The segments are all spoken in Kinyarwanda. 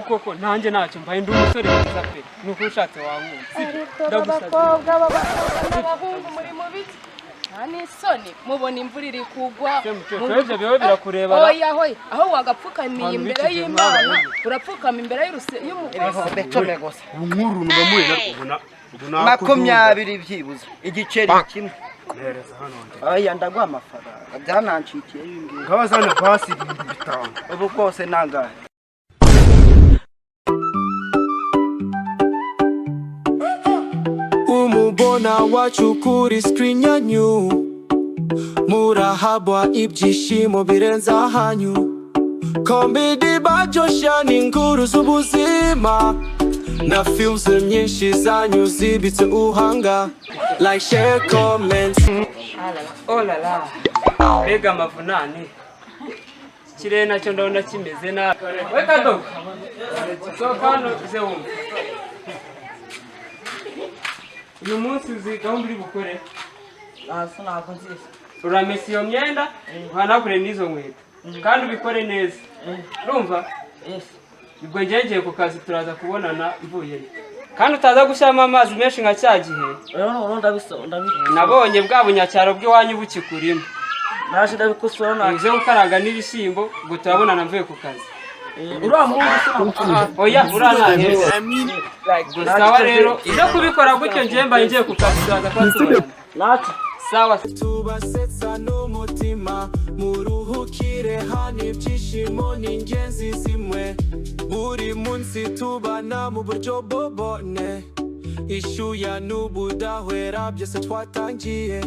Koko nanjye ntacyo mbaye ndi umusore mwiza pe nuko ushatse wankunda abakobwa n'abahungu muri mu biti nani soni mubona imvura iri kugwa twebwe biho birakureba oya hoye aho wagapfukamiye imbere y'Imana urapfukama imbere y'umukobwa betome gose nkuru nubamuye ubona 20 byibuze igiceri kimwe nereza hano aya ndagwa amafaranga byanancikiye yingiye ngabazana basi 5 ubu kose nangahe umubona wacu kuri screen yanyu murahabwa ibyishimo birenza hanyu comedy bajosha n'inkuru z'ubuzima na films nyinshi zanyu zibitse uhanga like share comment oh la la mbega amavunane kirere nacyo ndabona kimeze nabi we kadogo soka hano ze wumva uyu munsi uzi gahunda uri bukore nako nzise uramesa iyo myenda uhanagure n'izo nkweto kandi ubikore neza urumva ubwo ngengeye ku kazi turaza kubonana mvuyeyo kandi utaza gushyiramo amazi menshi nka cya gihe nabonye bwa bunyacyaro bw'iwanyu bukikurimo naje ndabikosora naje uze gukaranga n'ibishyimbo ngo turabonana mvuye ku kazi uramuzi oya uranange gusawa rero izo kubikora gutyo ngiye mbaye ngiye ku kazi turaza kwatubona nati sawa tubasetsa n'umutima muruhukire hano ibyishimo n'ingenzi zimwe buri munsi tubana mu buryo bobone ishyuya n'ubudahwera byose twatangiye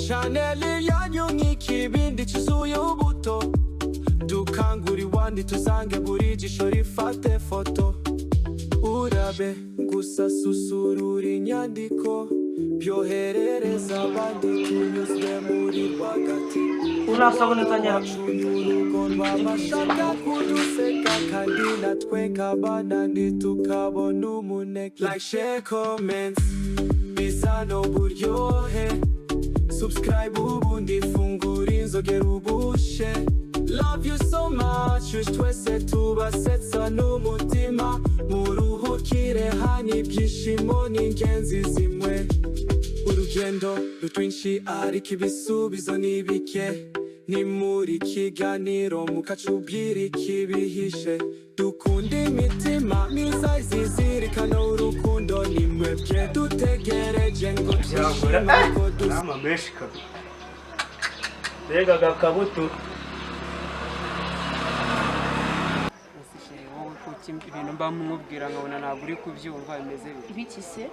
channel yanyu nk'ikibindi cyuzuye ubuto dukangura iwandi tuzange buri jisho rifate foto urabe gusa susurura inyandiko byoherereza abandi tunyuzwe muri rwagati unasaboneza urugo rw'amashaka kuduseka kandi natwe nk'abana ntitukabona umuneke like share comments bizana uburyohe subscribe ubundi fungura inzogera ubushe love you so much twese tubasetsa n'umutima muruhukire hano ibyishimo n'ingenzi zimwe urugendo rutwinshi ariko ibisubizo ni bike ni muri kiganiro mukacubwira ikibihishe dukunda imitima myiza izizirikana urukundo ni mwebwe dutegereje ngo twishime ko nama menshi kabiri mbega gakabuto ibintu mba mumubwira nkabona ntabwo uri kubyumva bimeze bite ibiki se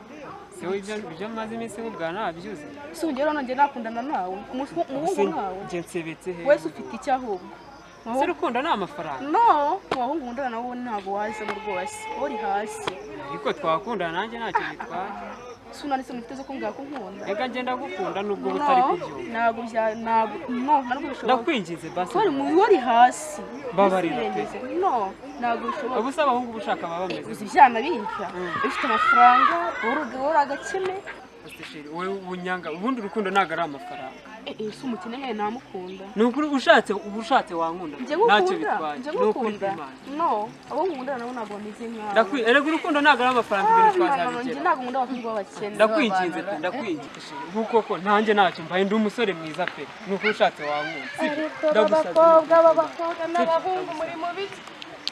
sewe ibyo maze iminsi nkubwira ntabyuze se ungero none nakundana nawe umuhungu nawe nje nsebetse he wese ufite icyo ahubwo se rukundo ni amafaranga no abahungu nkundana nabo ntabwo wazemo rwose uri hasi ariko twakundana nanjye ntacyo bitwaye suna nise mufite zo kumbwira ko nkunda reka ngenda gukunda nubwo butari kubyumva ntabwo ntabwo bishobora ndakwinginze basi twari mu wari hasi babarira pe no ntabwo bishobora ubu se abahungu bushaka baba bameze uzi ibyana biha bifite amafaranga uri agakene wowe ubunyanga ubundi urukundo ntabwo ari amafaranga si umukene nyine namukunda ni ukuri ushatse wankunda ntacyo bitwaye ni ukuri no abo nkundana nabo ntabwo bameze nkawe erega urukundo ntabwo ari amafaranga ibintu twazabigera ntabwo nkunda abahungu b'abakene ndakwinginze pe ndakwinginze koko nanjye ntacyo mbaye ndi umusore mwiza pe ni ukuri ushatse wankunda abakobwa n'abahungu muri mu biti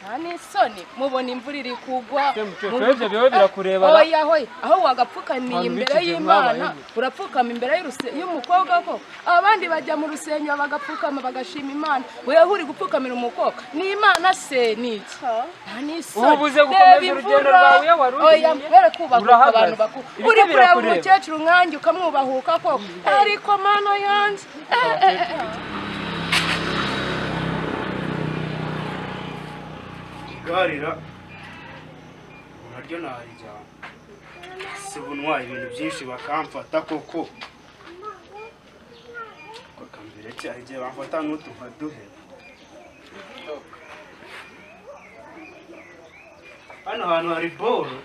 nani soni mubona imvura iri kugwa twebwe biho birakureba oya hoye aho wagapfukamiye imbere y'Imana urapfukama imbere y'umukobwa ko abandi bajya mu rusenyo bagapfukama bagashima Imana wewe uri gupfukamira umukobwa ni Imana se niki nani soni ubuze gukomeza urugendo rwawe warugiye oya mbere kubahuka abantu bakuru uri kureba umukecuru nkanjye ukamwubahuka ko ariko mana yanjye garira naryo narijyana si bunwa ibintu byinshi bakamfata koko bakambere cyane igihe bamfata n'utu nkaduhe hano hantu hari boro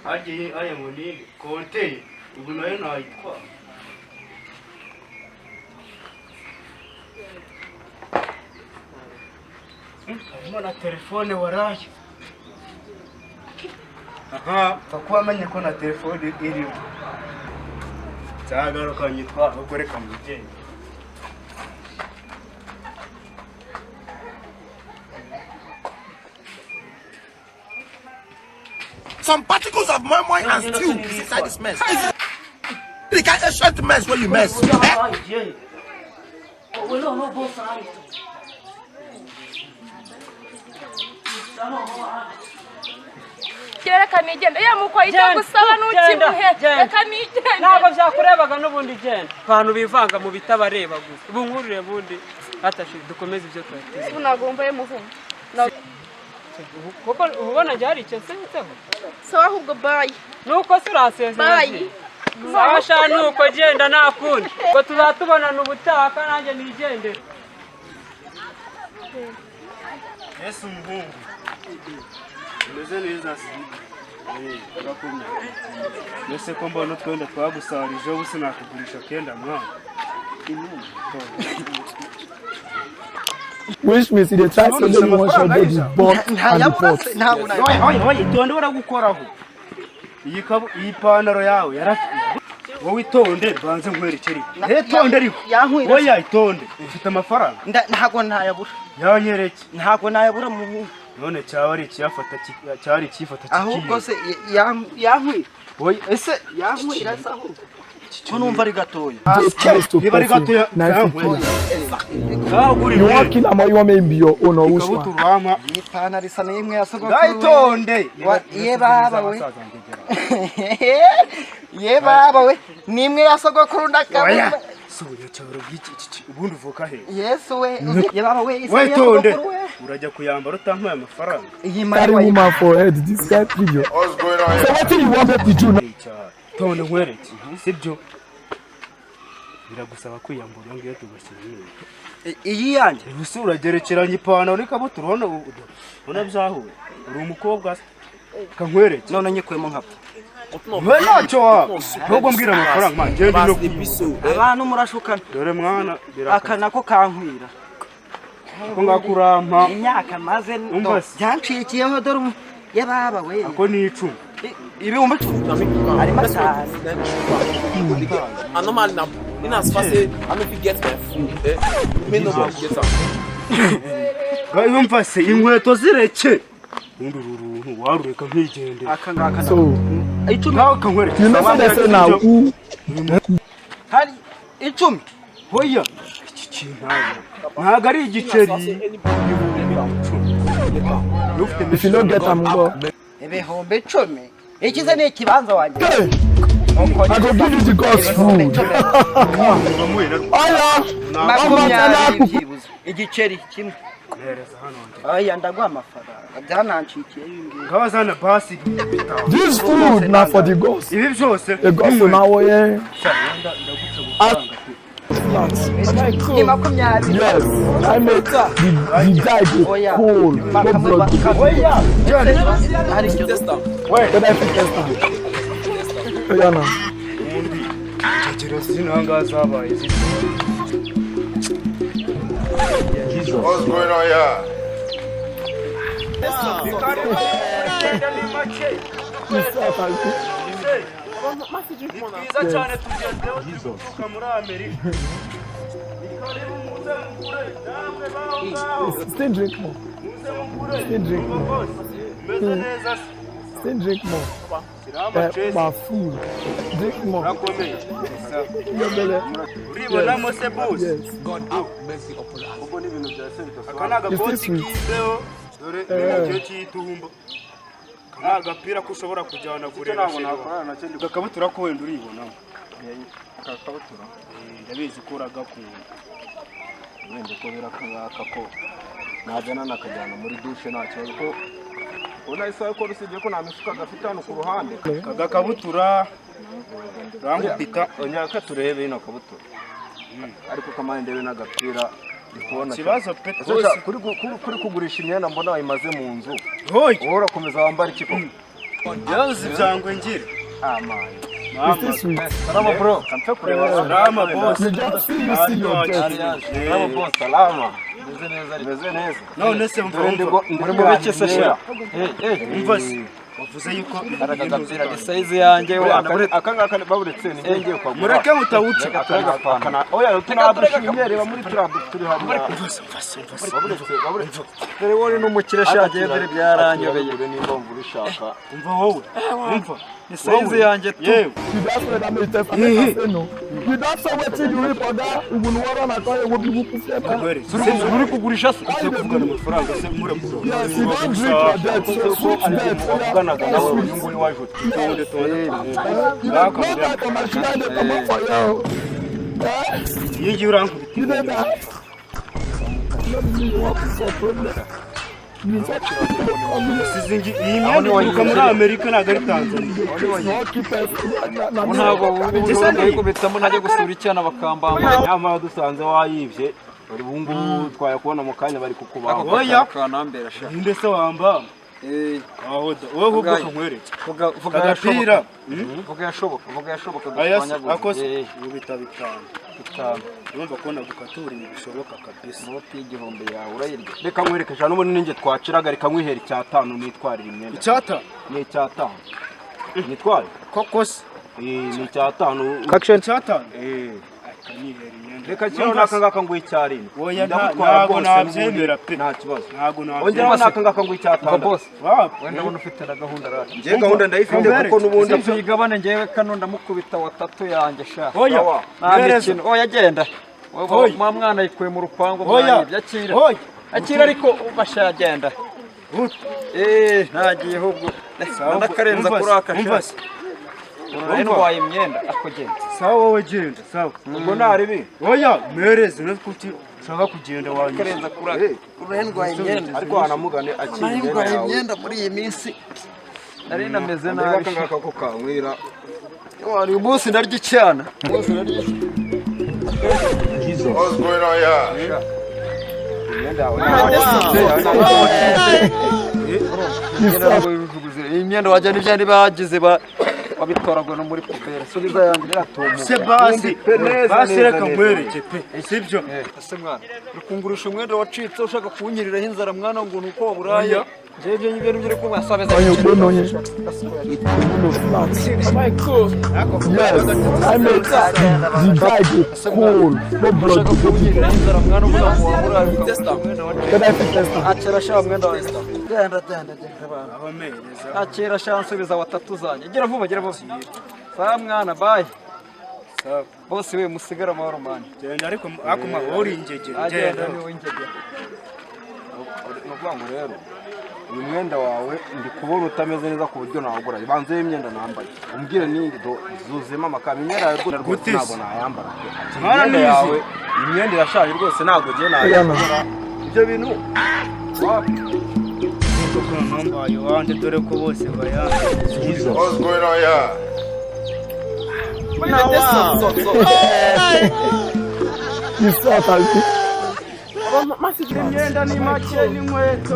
hagiye aya munini konteye ubu nayo nayitwara harimo na telefone waraye. Aha, kuko wamenye ko na telefone irimo. Cyagaruka nyitwa ukoreka mu gitenge. Some particles of moi and stew inside this mess. They can't shut the mess when you mess. Reka nigenda ya muko icyo gusaba n'ukimuhe reka nigenda ntabwo byakurebaga n'ubundi genda abantu bivanga mu bitabareba gusa ubu nkurure bundi hatashi dukomeze ibyo twateze unagomba yemuvumo kuko ubona njye hari icyo nseho sawa ahubwo bye nuko surasezera bye sawa sha nuko genda nakundi ngo tuzatubonana ubutaka nanjye nigendera Yesu muhungu. Meze neza si. Urakomye. Mbese ko mbona twenda twagusarije ubu sinakugurisha kenda mwana. Which means they try to do one shot baby but itonde baragukoraho. Iyi panaro yawe yarafite. Wowe itonde banze nkwerekere. Itonde ariko. Oya itonde. Ufite amafaranga. Ntago ntayabura. Yanyereke. Ntago ntayabura mu none cyaba ari ikiyafata cyari ikifata kikiye. ahubwo se yankwi. Oya ese yankwi irasaho. Ko numva ari gatoya. Niba ari gatoya. you want kill am or you want me be your own or which one? Ikabuturama. Ipana risa n'imwe yasogokuru. Gaitonde. Ye baba we. Ye baba we. Nimwe yasogokuru ndakaba. Subuye cyaro giki ubundi uvuka he. Yesu we. Ye baba we isa Wetonde. Urajya kuyambara utampaye amafaranga. Iyi Carry mari woman for head this guy video. What's going on So here? what do you want me to do now? Tonde nkwereke. Sibyo. Biragusaba kwiyambura ngiyo tugashyira. iyi yanjye. Ubuse uragerekeranye ipantaro n'ikabutura ubona byahuye. Uri umukobwa kankwereke. None nyikwemo nkapfa. We ntacyo waba. Nubwo mbwira amafaranga man genda no Abantu murashukana. dore mwana Aka nako kankwira. ko ngakurampa Imyaka maze Umva se. byancikiyeho dore ye baba we. ako ni 10. Ibihumbi 10. Ari masana. Normal now. In as fast as I don't get my food. Me no go get am. Gayumva se inkweto zireke. Ndururu warureka nkigende. Aka ngaka. So Ngaho kankwereke. you know say they say now who Hari 10. Hoya iki kintu ntago ari igiceri. if you don't get am go. Ibihumbi 10. Ikize ni ikibanza wanjye. Hey, I go give you the God's food. Oya. Makumyabiri byibuze. Igiceri kimwe. Nereza hano nje. Oya ndaguha amafaranga. Byanancikiye yingiye. Ngabazana basi. This food now for the gods. Ibi byose. The gods now yeah. Ni makumyabiri. Yes. I make the guy go cold. No blood. Oya. Hari icyo Testa. Then I fit test am. Oya now. Agera sinanga zabaye. What's going on here? Byiza cyane tugezeho tuvuka muri Amerika. Ikaribu muze mukure namwe baho. Still drink more. Muze mukure. Still drink more. Meze neza. Still drink more. Sirama chese. My food. Drink more. Rakomeye. Your belly. Uribonamo se boss. Yes. Uko ni ibintu bya sente. Akanaga boti kibeho. Dore ibintu cy'itumba. Agapira ko ushobora kujyana kurera sheri. Gakabutura ko wenda uribona. Gakabutura. Ndabizi ko uragakunda. Wenda ko birakaka ko najana nakajyana muri douche nta kibazo ko ubona isaha ko rusibye ko namifuka gafite hano ku ruhande. Gakabutura. Rangupita. Onyaka turebe ino kabutura. Ariko kamane ndebe n'agapira ndikubona. Kibazo pe kuri kugurisha imyenda mbona wayimaze mu nzu. Hoye. Uhora komeza wambara ikiko. Yazi byangwe ngire. Mama. Salama bro. Kampe kureba. Salama boss. You just see your guest. Salama boss, salama. Meze neza. none se mva muri mu biki se sha? umva se wavuze yuko Aragapira ni size yanjye akangaka baburetse ni ngiye kwa mureke mutawuca akana oya tunabishimye muri turabu turi hamwe dore wowe n'umukire shagiye dore byaranyobeye nimba mvurishaka umva wowe umva ni size yanjye tu uri kugurisha se kuvugana amafaranga se murabura uvuganaga nawe uyu nguyu waje utundi iyi urankubita iyi myenda ituruka muri Amerika ntabwo ari Tanzania ntabwo ubitamo ntajya gusura icyana bakambamba nyamara dusanze wayibye bari bungu twayakubona mu kanya bari kukubaho oya kanambera sha ninde se wamba ahoda wowe ubwo nkwereke vuga agapira vuga yashoboka akose ubita bitanu urumva ko nagukatura bishoboka kabisa noti y'igihombe yawe urayirya reka nkwereke cyane ubu ninjye twaciraga reka nkwihera icyatanu nitwarira imyenda ni icyatanu nitware koko se ni icyatanu icyatanu reka kino nakangaka ngo icyarinde oya ntago nabyemera pe nta kibazo ntago nabyemera ongera nakangaka ngo icyatanu boss wenda ubona ufite na gahunda rati ngiye gahunda ndayifite kuko nubundi tuyigabane ngiye kano ndamukubita watatu yanjye sha oya genda mwa mwana yikuye mu rupango mwanyibye akira ariko ubasha agenda ntagiye ahubwo ndakarenza kuraka sha urareno waye imyenda akugenda sawa wowe genda sawa ubwo naribi oya mereze nakuti shaka kugenda wanyu karenza kuraka urareno waye imyenda ariko wanamugane akiri imyenda muri iyi minsi nari nameze nabi akangaka ko kankwira wari umunsi ndarya icyana What's going on here? imyenda wajya n'ibyandi bagize babitoragwa no muri pubere subiza yanjye iratumba se basi reka nkwereke pe sibyo ese mwana ukungurisha umwenda wacitse ushaka kunyiriraho inzara mwana ngo nuko waburaya jeje y'ibintu byo ko basabeza akira shansubiza watatu zanye gira vuba sa mwana bye bose we musigara amahoro mani ariko akuma uri ingegera agenda ni ingegera no rero uyu mwenda wawe ndi kubona utameze neza ku buryo nawugura banze imyenda nambaye umbwire nindi zuzema amakara imyenda yawe rwose ntabwo nayambara imyenda yawe imyenda irashaje rwose ntabwo ugiye nayambara ibyo bintu nambaye wanje dore ko bose bayanga What's going on here? masigira imyenda ni make n'inkweto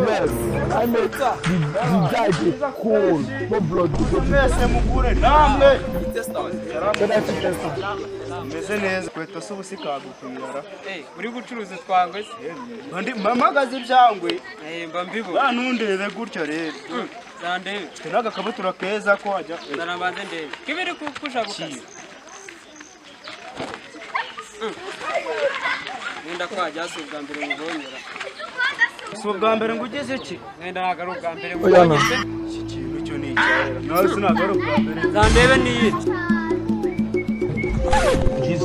mwese mugure namwe meze neza inkweto si ubusikagupimira uri gucuruza twangwe se mpamagaze ibyangwe mba mbibona ntundebe gutyo rero zandebe mfite n'agakabutura keza ko wajya zanabanze ndebe kibiri kukusha gukasa Nenda kwa jasi ubwa mbere mubonyera. Si ubwa mbere ngo ugeze iki? Nenda ntabwo ari ubwa mbere mubonyese. Iki kintu cyo ni icyera. Nawe sinabwo ari ubwa mbere. Zandebe ni yiti.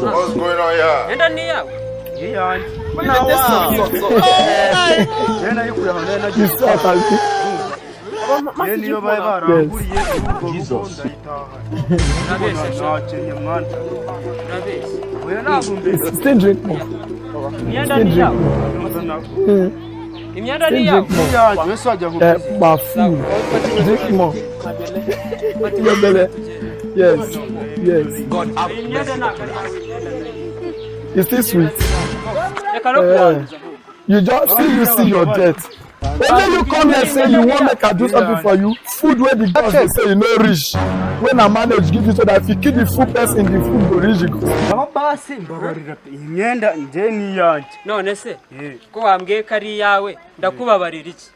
What's going on here? Nenda ni yawe. Iyanjye. Nenda yukuye aho nenda gisata. Niyo baye baranguriye ubwo ndayitaha. Nabeshe mwana. Nabeshe. Still drink more. Imyenda ni yawe. Imyenda ni yawe. Wese wajya kuguza. Bafu. Drink more. Yes. Imyenda ntabwo ari It's still sweet. yawe. You just see your debt. When you come here say you want make I do something for you, food where the girls they say you no rich. When I manage give you so that if you keep the food person, the food go reach you. Aba basi mbabarira imyenda nje ni yanjye. None se ko wambwiye kari yawe ndakubabarira iki?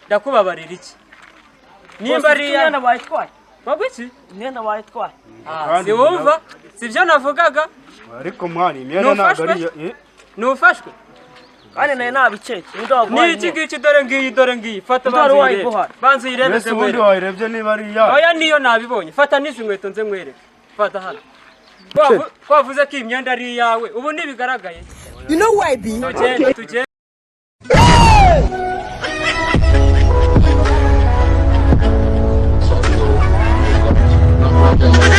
Ndakubabarira iki? Nimba ari imyenda bayitwaye. Wabiki? Imyenda bayitwaye. Si wumva? Sibyo navugaga? Ariko mwari imyenda nagari Nufashwe? Kandi naye nabiceke. Ni iki ngiki dore ngiyi fata banzu yirebe Mbese ubundi wayirebye niba ari yawe. Oya niyo nabibonye fata n'izi nkweto nze nkwereke fata hano wavuze ko imyenda ari yawe ubu ntibigaragaye. You know why be? Tugende Hey!